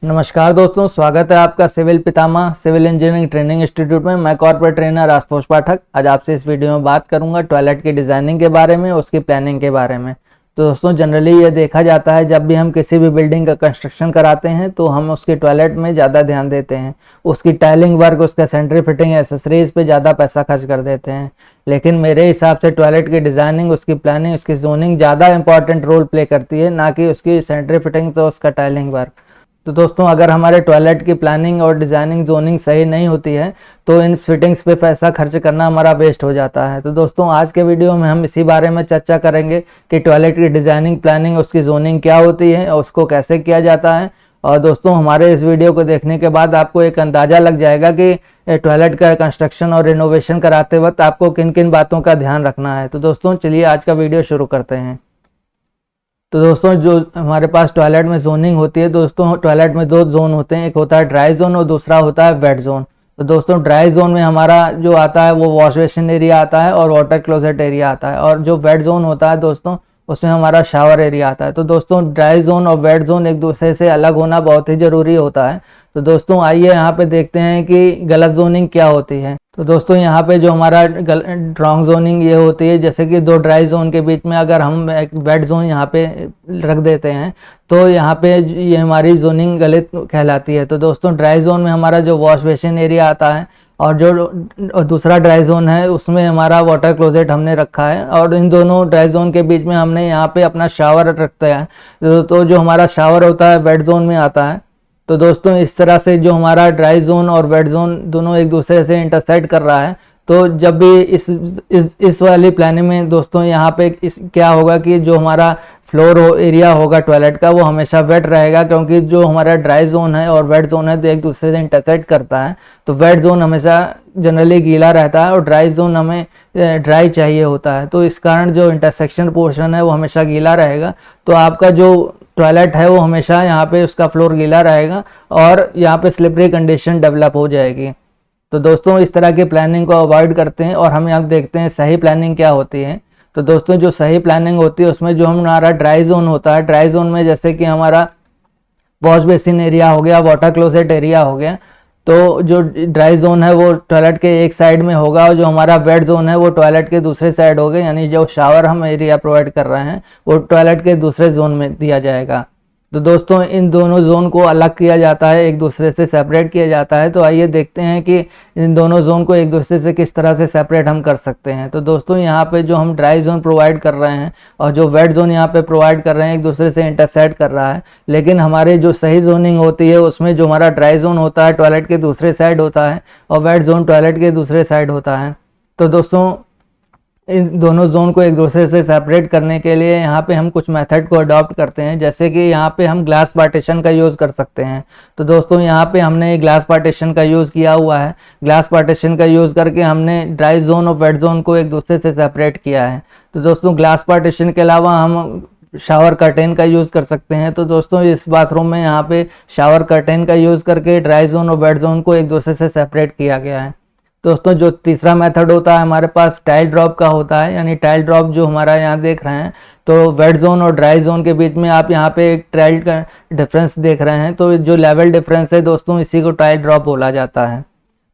नमस्कार दोस्तों, स्वागत है आपका सिविल पितामह सिविल इंजीनियरिंग ट्रेनिंग इंस्टीट्यूट में। मैं कॉर्पोरेट ट्रेनर आशुतोष पाठक आज आपसे इस वीडियो में बात करूंगा टॉयलेट की डिज़ाइनिंग के बारे में, उसकी प्लानिंग के बारे में। तो दोस्तों, जनरली ये देखा जाता है जब भी हम किसी भी बिल्डिंग का कंस्ट्रक्शन कराते हैं तो हम उसके टॉयलेट में ज़्यादा ध्यान देते हैं, उसकी टाइलिंग वर्क, उसका सेंट्री फिटिंग, एसेसरीज पे ज़्यादा पैसा खर्च कर देते हैं। लेकिन मेरे हिसाब से टॉयलेट की डिज़ाइनिंग, उसकी प्लानिंग, उसकी जोनिंग ज़्यादा इंपॉर्टेंट रोल प्ले करती है, ना कि उसकी सेंट्री फिटिंग तो उसका टाइलिंग वर्क। तो दोस्तों, अगर हमारे टॉयलेट की प्लानिंग और डिज़ाइनिंग जोनिंग सही नहीं होती है तो इन फिटिंग्स पे पैसा खर्च करना हमारा वेस्ट हो जाता है। तो दोस्तों, आज के वीडियो में हम इसी बारे में चर्चा करेंगे कि टॉयलेट की डिज़ाइनिंग, प्लानिंग, उसकी जोनिंग क्या होती है और उसको कैसे किया जाता है। और दोस्तों, हमारे इस वीडियो को देखने के बाद आपको एक अंदाज़ा लग जाएगा कि टॉयलेट का कंस्ट्रक्शन और रिनोवेशन कराते वक्त आपको किन किन बातों का ध्यान रखना है। तो दोस्तों, चलिए आज का वीडियो शुरू करते हैं। तो दोस्तों, जो हमारे पास टॉयलेट में जोनिंग होती है, दोस्तों टॉयलेट में दो जोन होते हैं, एक होता है ड्राई जोन और दूसरा होता है वेट जोन। तो दोस्तों, ड्राई जोन में हमारा जो आता है वो वॉश बेसिन एरिया आता है और वाटर क्लोजेट एरिया आता है, और जो वेट जोन होता है दोस्तों उसमें हमारा शावर एरिया आता है। तो दोस्तों, ड्राई जोन और वेट जोन एक दूसरे से अलग होना बहुत ही ज़रूरी होता है। तो दोस्तों, आइए यहाँ पे देखते हैं कि गलत जोनिंग क्या होती है। तो दोस्तों, यहाँ पे जो हमारा रॉन्ग जोनिंग ये होती है, जैसे कि दो ड्राई जोन के बीच में अगर हम एक वेट जोन यहाँ पे रख देते हैं तो यहाँ पे ये हमारी जोनिंग गलत कहलाती है। तो दोस्तों, ड्राई जोन में हमारा जो वॉश बेसिन एरिया आता है और जो दूसरा ड्राई जोन है उसमें हमारा वाटर क्लोजेट हमने रखा है, और इन दोनों ड्राई जोन के बीच में हमने यहाँ पे अपना शावर रखते हैं। तो जो हमारा शावर होता है वेट जोन में आता है। तो दोस्तों, इस तरह से जो हमारा ड्राई जोन और वेट जोन दोनों एक दूसरे से इंटरसेक्ट कर रहा है, तो जब भी इस वाली प्लानिंग में दोस्तों यहाँ पे क्या होगा कि जो हमारा फ्लोर एरिया होगा टॉयलेट का वो हमेशा वेट रहेगा, क्योंकि जो हमारा ड्राई जोन है और वेट जोन है तो एक दूसरे से इंटरसेक्ट करता है। तो वेट जोन हमेशा जनरली गीला रहता है और ड्राई जोन हमें ड्राई चाहिए होता है। तो इस कारण जो इंटरसेक्शन पोर्शन है वो हमेशा गीला रहेगा। तो आपका जो टॉयलेट है वो हमेशा यहाँ पे उसका फ्लोर गीला रहेगा और यहाँ पे स्लिपरी कंडीशन डेवलप हो जाएगी। तो दोस्तों, इस तरह की प्लानिंग को अवॉइड करते हैं और हम यहाँ देखते हैं सही प्लानिंग क्या होती है। तो दोस्तों, जो सही प्लानिंग होती है उसमें जो हमारा ड्राई जोन होता है, ड्राई जोन में जैसे कि हमारा वॉश बेसिन एरिया हो गया, वाटर क्लोजेट एरिया हो गया, तो जो ड्राई जोन है वो टॉयलेट के एक साइड में होगा और जो हमारा वेट जोन है वो टॉयलेट के दूसरे साइड होगा, यानी जो शावर हम एरिया प्रोवाइड कर रहे हैं वो टॉयलेट के दूसरे जोन में दिया जाएगा। तो दोस्तों, इन दोनों जोन को अलग किया जाता है, एक दूसरे से सेपरेट किया जाता है। तो आइए देखते हैं कि इन दोनों जोन को एक दूसरे से किस तरह से सेपरेट हम कर सकते हैं। तो दोस्तों, यहाँ पे जो हम ड्राई जोन प्रोवाइड कर रहे हैं और जो वेट जोन यहाँ पे प्रोवाइड कर रहे हैं एक दूसरे से इंटरसेक्ट कर रहा है, लेकिन हमारे जो सही जोनिंग होती है उसमें जो हमारा ड्राई जोन होता है टॉयलेट के दूसरे साइड होता है और वेट जोन टॉयलेट के दूसरे साइड होता है। तो दोस्तों, इन दोनों जोन को एक दूसरे से सेपरेट करने के लिए यहाँ पे हम कुछ मेथड को अडॉप्ट करते हैं, जैसे कि यहाँ पे हम ग्लास पार्टीशन का यूज़ कर सकते हैं। तो दोस्तों, यहाँ पे हमने ग्लास पार्टीशन का यूज़ किया हुआ है। ग्लास पार्टीशन का यूज़ करके हमने ड्राई जोन और वेट जोन को एक दूसरे से सेपरेट किया है। तो दोस्तों, ग्लास पार्टीशन के अलावा हम शावर कर्टेन का यूज़ कर सकते हैं। तो दोस्तों, इस बाथरूम में यहाँ पे शावर कर्टेन का यूज़ करके ड्राई जोन और वेट जोन को एक दूसरे से सेपरेट किया गया है। दोस्तों, जो तीसरा मेथड होता है हमारे पास टाइल ड्रॉप का होता है, यानी टाइल ड्रॉप जो हमारा यहाँ देख रहे हैं, तो वेट जोन और ड्राई जोन के बीच में आप यहाँ पे एक टाइल का डिफरेंस देख रहे हैं। तो जो लेवल डिफरेंस है दोस्तों, इसी को टाइल ड्रॉप बोला जाता है।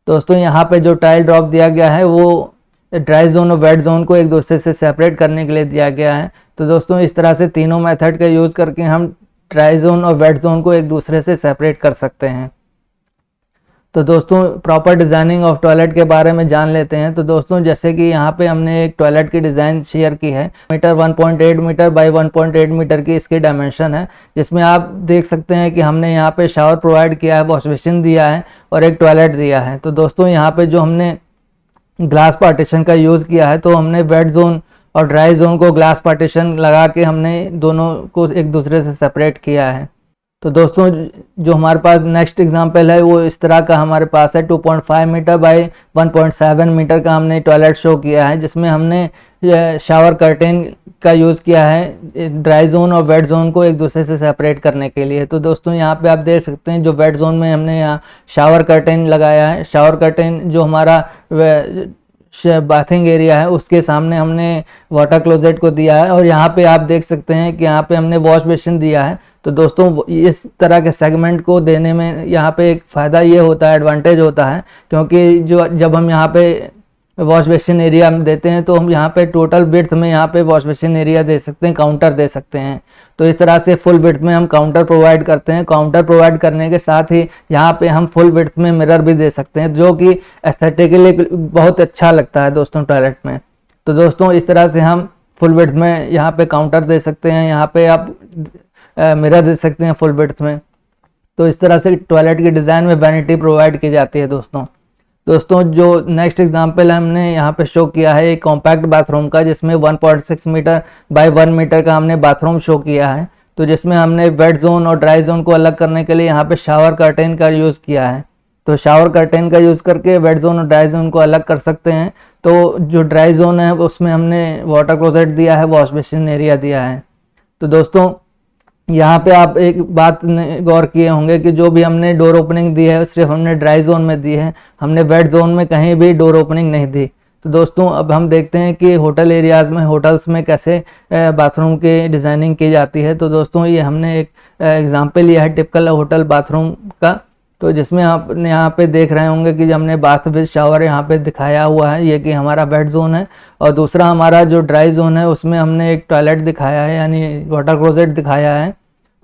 दोस्तों, यहाँ पे जो टाइल ड्रॉप दिया गया है वो ड्राई जोन और वेट जोन को एक दूसरे से सेपरेट करने के लिए दिया गया है। तो दोस्तों, इस तरह से तीनों मेथड का यूज़ करके हम ड्राई जोन और वेट जोन को एक दूसरे से सेपरेट कर सकते हैं। तो दोस्तों, प्रॉपर डिज़ाइनिंग ऑफ टॉयलेट के बारे में जान लेते हैं। तो दोस्तों, जैसे कि यहाँ पे हमने एक टॉयलेट की डिज़ाइन शेयर की है, मीटर 1.8 मीटर बाय 1.8 मीटर की इसकी डायमेंशन है, जिसमें आप देख सकते हैं कि हमने यहाँ पे शावर प्रोवाइड किया है, वॉश बेसिन दिया है और एक टॉयलेट दिया है। तो दोस्तों, यहाँ पे जो हमने ग्लास पार्टीशन का यूज़ किया है, तो हमने वेट जोन और ड्राई जोन को ग्लास पार्टीशन लगा के हमने दोनों को एक दूसरे से सेपरेट किया है। तो दोस्तों, जो हमारे पास नेक्स्ट एग्जांपल है वो इस तरह का हमारे पास है, 2.5 मीटर बाय 1.7 मीटर का हमने टॉयलेट शो किया है, जिसमें हमने शावर कर्टेन का यूज़ किया है ड्राई जोन और वेट जोन को एक दूसरे से सेपरेट करने के लिए। तो दोस्तों, यहाँ पे आप देख सकते हैं जो वेट जोन में हमने यहाँ शावर कर्टेन लगाया है। शावर कर्टेन जो हमारा बाथिंग एरिया है उसके सामने हमने वाटर क्लोजेट को दिया है, और यहाँ पे आप देख सकते हैं कि यहाँ पे हमने वॉश बेसिन दिया है। तो दोस्तों इस तरह के सेगमेंट को देने में यहाँ पे एक फ़ायदा ये होता है, एडवांटेज होता है, क्योंकि जब हम यहाँ पे वॉश बेसिन एरिया में देते हैं तो हम यहाँ पे टोटल विड्थ में यहाँ पे वॉश बेसिन एरिया दे सकते हैं, काउंटर दे सकते हैं। तो इस तरह से फुल विड्थ में हम काउंटर प्रोवाइड करते हैं। काउंटर प्रोवाइड करने के साथ ही यहाँ पे हम फुल विड्थ में मिरर भी दे सकते हैं, जो कि एस्थेटिकली बहुत अच्छा लगता है दोस्तों टॉयलेट में। तो दोस्तों इस तरह से हम फुल विड्थ में यहाँ पे काउंटर दे सकते हैं, यहाँ पे आप मिरर दे सकते हैं फुल विड्थ में। तो इस तरह से टॉयलेट की डिज़ाइन में वैनिटी प्रोवाइड की जाती है दोस्तों जो नेक्स्ट एग्जांपल हमने यहाँ पे शो किया है एक कॉम्पैक्ट बाथरूम का, जिसमें 1.6 मीटर बाय 1 मीटर का हमने बाथरूम शो किया है। तो जिसमें हमने वेट जोन और ड्राई जोन को अलग करने के लिए यहाँ पे शावर कर्टेन का यूज़ किया है। तो शावर कर्टेन का यूज़ करके वेट जोन और ड्राई जोन को अलग कर सकते हैं। तो जो ड्राई जोन है उसमें हमने वाटर क्लोजेट दिया है, वॉश बेसिन एरिया दिया है। तो दोस्तों यहाँ पे आप एक बात गौर किए होंगे कि जो भी हमने डोर ओपनिंग दी है सिर्फ हमने ड्राई जोन में दी है, हमने वेट जोन में कहीं भी डोर ओपनिंग नहीं दी। तो दोस्तों अब हम देखते हैं कि होटल एरियाज़ में, होटल्स में कैसे बाथरूम की डिज़ाइनिंग की जाती है। तो दोस्तों ये हमने एक एग्जांपल लिया है टिपिकल होटल बाथरूम का, तो जिसमें आप यहाँ पे देख रहे होंगे कि हमने बाथ विद शावर यहाँ पे दिखाया हुआ है, ये कि हमारा बेड जोन है। और दूसरा हमारा जो ड्राई जोन है उसमें हमने एक टॉयलेट दिखाया है, यानी वाटर क्लोजेट दिखाया है,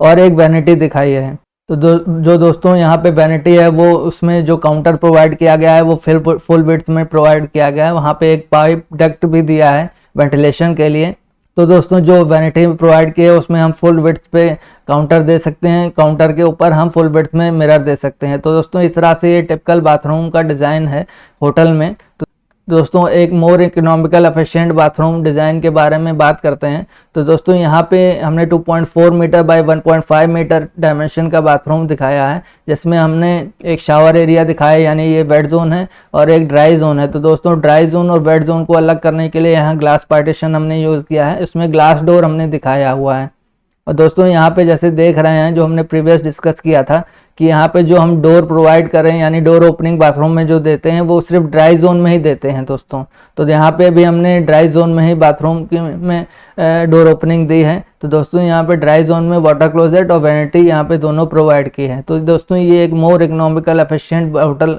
और एक वैनिटी दिखाई है। तो जो दोस्तों यहाँ पे वैनिटी है वो उसमें जो काउंटर प्रोवाइड किया गया है वो फुल विड्थ में प्रोवाइड किया गया है। वहाँ पे एक पाइप डक्ट भी दिया है वेंटिलेशन के लिए। तो दोस्तों जो वैनिटी प्रोवाइड की है उसमें हम फुल विड्थ पे काउंटर दे सकते हैं, काउंटर के ऊपर हम फुल विड्थ में मिरर दे सकते हैं। तो दोस्तों इस तरह से ये टिपिकल बाथरूम का डिज़ाइन है होटल में। तो दोस्तों एक मोर इकोनॉमिकल एफिशिएंट बाथरूम डिज़ाइन के बारे में बात करते हैं। तो दोस्तों यहाँ पे हमने 2.4 मीटर बाय 1.5 मीटर डायमेंशन का बाथरूम दिखाया है, जिसमें हमने एक शावर एरिया दिखाया, यानी ये वेट जोन है, और एक ड्राई जोन है। तो दोस्तों ड्राई जोन और वेट जोन को अलग करने के लिए यहाँ ग्लास पार्टीशन हमने यूज़ किया है, इसमें ग्लास डोर हमने दिखाया हुआ है। और दोस्तों यहाँ पे जैसे देख रहे हैं जो हमने प्रीवियस डिस्कस किया था कि यहाँ पे जो हम डोर प्रोवाइड करें, यानी डोर ओपनिंग बाथरूम में जो देते हैं वो सिर्फ ड्राई जोन में ही देते हैं दोस्तों। तो यहाँ पे भी हमने ड्राई जोन में ही बाथरूम में डोर ओपनिंग दी है। तो दोस्तों यहाँ पे ड्राई जोन में वाटर क्लोजेट और वैनिटी यहाँ पे दोनों प्रोवाइड की है। तो दोस्तों ये एक मोर इकोनॉमिकल एफिशिएंट होटल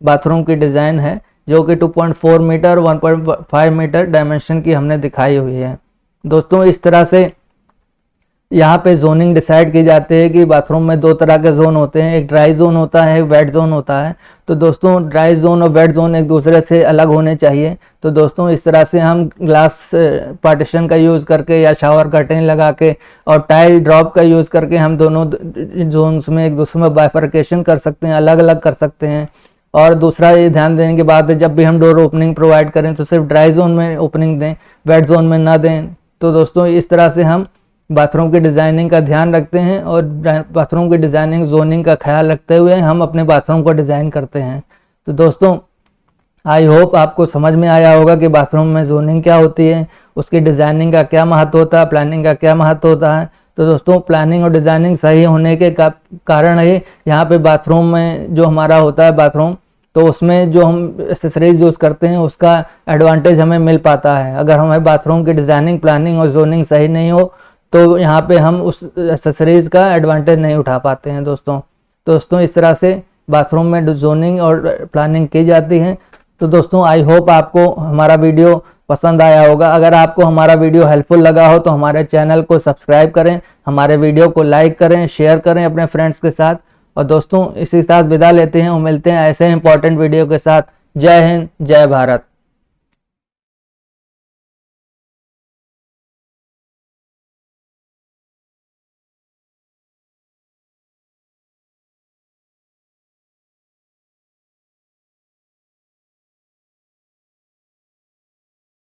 बाथरूम की डिज़ाइन है, जो कि 2.4 मीटर 1.5 मीटर डायमेंशन की हमने दिखाई हुई है। दोस्तों इस तरह से यहाँ पे जोनिंग डिसाइड की जाती है कि बाथरूम में दो तरह के जोन होते हैं, एक ड्राई जोन होता है, एक वेट जोन होता है। तो दोस्तों ड्राई जोन और वेट जोन एक दूसरे से अलग होने चाहिए। तो दोस्तों इस तरह से हम ग्लास पार्टीशन का यूज़ करके या शावर कर्टेन लगा के और टाइल ड्रॉप का यूज़ करके हम दोनों जोन्स में एक दूसरे में बाइफर्केशन कर सकते हैं, अलग अलग कर सकते हैं। और दूसरा ये ध्यान देने की बात है, जब भी हम डोर ओपनिंग प्रोवाइड करें तो सिर्फ ड्राई जोन में ओपनिंग दें, वेट जोन में ना दें। तो दोस्तों इस तरह से हम बाथरूम की डिज़ाइनिंग का ध्यान रखते हैं और बाथरूम की डिज़ाइनिंग जोनिंग का ख्याल रखते हुए हम अपने बाथरूम को डिज़ाइन करते हैं। तो दोस्तों आई होप आपको समझ में आया होगा कि बाथरूम में जोनिंग क्या होती है, उसकी डिज़ाइनिंग का क्या महत्व होता है, प्लानिंग का क्या महत्व होता है। तो दोस्तों प्लानिंग और डिज़ाइनिंग सही होने के कारण ही यहाँ पे बाथरूम में जो हमारा होता है बाथरूम, तो उसमें जो हम एक्सेसरीज यूज़ करते हैं उसका एडवांटेज हमें मिल पाता है। अगर हमें बाथरूम की डिज़ाइनिंग, प्लानिंग और जोनिंग सही नहीं हो तो यहाँ पे हम उस एक्सेसरीज का एडवांटेज नहीं उठा पाते हैं दोस्तों इस तरह से बाथरूम में जोनिंग और प्लानिंग की जाती है। तो दोस्तों आई होप आपको हमारा वीडियो पसंद आया होगा। अगर आपको हमारा वीडियो हेल्पफुल लगा हो तो हमारे चैनल को सब्सक्राइब करें, हमारे वीडियो को लाइक करें, शेयर करें अपने फ्रेंड्स के साथ। और दोस्तों इसी साथ विदा लेते हैं और मिलते हैं ऐसे इंपॉर्टेंट वीडियो के साथ। जय हिंद, जय भारत।